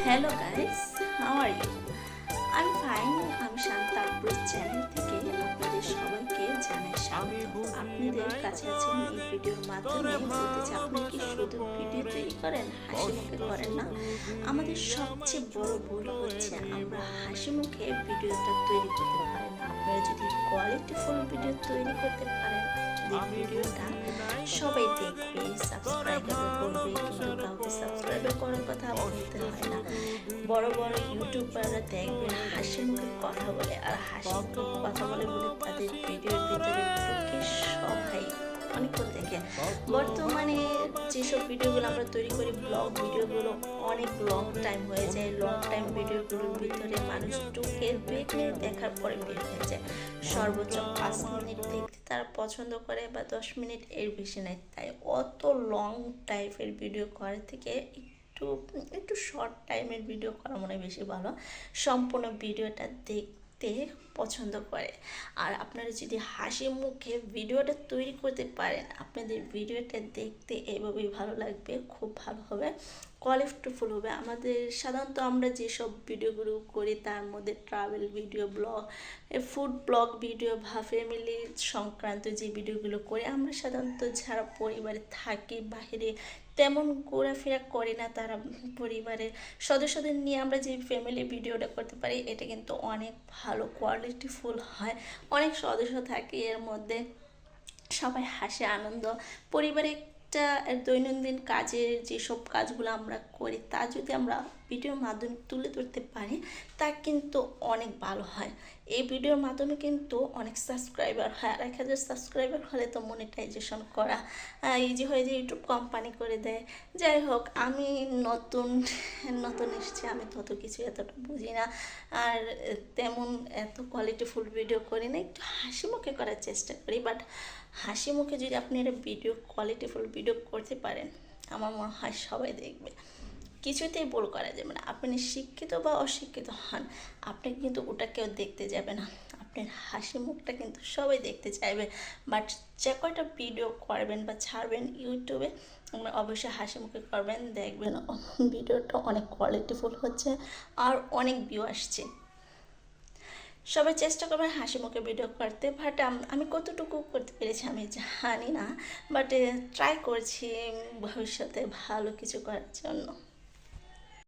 Hello guys, how are you? আমি fine. আমি Shanta আব্রুজ channel থেকে আপনাদের সবাইকে জানাই স্বাগত। আপনাদের কাছে আছেন এই ভিডিওর মাধ্যমে বলতে চাই, আপনি কি শুধু ভিডিও তৈরি করেন, হাসি মুখে করেন না? আমাদের সবচেয়ে বড় ভুল হচ্ছে আমরা হাসি মুখে ভিডিওটা তৈরি করতে পারি না। আপনারা যদি কোয়ালিটিফুল ভিডিও তৈরি করতে পারেন, ভিডিওটা সবাই দেখবে, সাবস্ক্রাইবার করবে, কিন্তু কাউকে সাবস্ক্রাইবার করার কথা বলতে হয় না। বড় বড় ইউটিউবাররা দেখবেন হাসি মুখে কথা বলে, আর হাসি মুখে কথা বলে বলে তাদের ভিডিওর ভিতরে ঢুকে সবাই অনেকক্ষণ দেখে। বর্তমানে যেসব ভিডিওগুলো আমরা তৈরি করি, ব্লগ ভিডিওগুলো অনেক লং টাইম হয়ে যায়। লং টাইম ভিডিওগুলোর ভিতরে মানুষ ঢুকে 2 মিনিট দেখার পরে বের হয়ে যায়। সর্বোচ্চ 5 মিনিট দেখতে তারা পছন্দ করে, বা 10 মিনিট এর বেশি নেয়। তাই অত লং টাইপের ভিডিও করার থেকে একটু একটু শর্ট টাইমের ভিডিও করা মনে হয় বেশি ভালো। সম্পূর্ণ ভিডিওটা দেখতে পছন্দ করে। আর আপনারা যদি হাসি মুখে ভিডিওটা তৈরি করতে পারেন, আপনাদের ভিডিওটা দেখতে এভাবেই ভালো লাগবে, খুব ভালো হবে, কোয়ালিটিফুল হবে। আমাদের সাধারণত আমরা যেসব ভিডিওগুলো করি তার মধ্যে travel video, blog, food blog video বা ফ্যামিলি সংক্রান্ত যে ভিডিওগুলো করি, আমরা সাধারণত যারা পরিবারে থাকি, বাইরে তেমন ঘোরাফেরা করে না, তারা পরিবারের সদস্যদের নিয়ে আমরা যে ফ্যামিলি ভিডিওটা করতে পারি, এটা কিন্তু অনেক ভালো কোয়ালিটিফুল হয়। অনেক সদস্য থাকে এর মধ্যে, সবাই হাসে, আনন্দ পরিবারে একটা দৈনন্দিন কাজের যেসব কাজগুলো আমরা করি তা যদি আমরা ভিডিওর মাধ্যমে তুলে ধরতে পারি, তা কিন্তু অনেক ভালো হয়। এই ভিডিওর মাধ্যমে কিন্তু অনেক সাবস্ক্রাইবার হয়, আর 1000 সাবস্ক্রাইবার হলে তো মনিটাইজেশন করা ইজি হয়ে যায়, ইউটিউব কোম্পানি করে দেয়। যাই হোক, আমি নতুন নতুন এসেছি, আমি তত কিছু এতটা বুঝি না, আর তেমন এত কোয়ালিটিফুল ভিডিও করি না, একটু হাসি মুখে করার চেষ্টা করি। বাট হাসি মুখে যদি আপনি একটা ভিডিও কোয়ালিটিফুল ভিডিও করতে পারেন, আমার মনে হয় সবাই দেখবে। কিছুতেই ভুল করা যাবে না। আপনি শিক্ষিত বা অশিক্ষিত হন, আপনি কিন্তু ওটা কেউ দেখতে যাবে না, আপনার হাসি মুখটা কিন্তু সবাই দেখতে চাইবে। বাট যে কয়টা ভিডিও করবেন বা ছাড়বেন ইউটিউবে, অবশ্যই হাসি মুখে করবেন, দেখবেন ভিডিওটা অনেক কোয়ালিটিফুল হচ্ছে আর অনেক ভিউ আসছে। সবাই চেষ্টা করবেন হাসি মুখে ভিডিও করতে। বাট আমি কতটুকু করতে পেরেছি আমি জানি না, বাট ট্রাই করছি ভবিষ্যতে ভালো কিছু করার জন্য।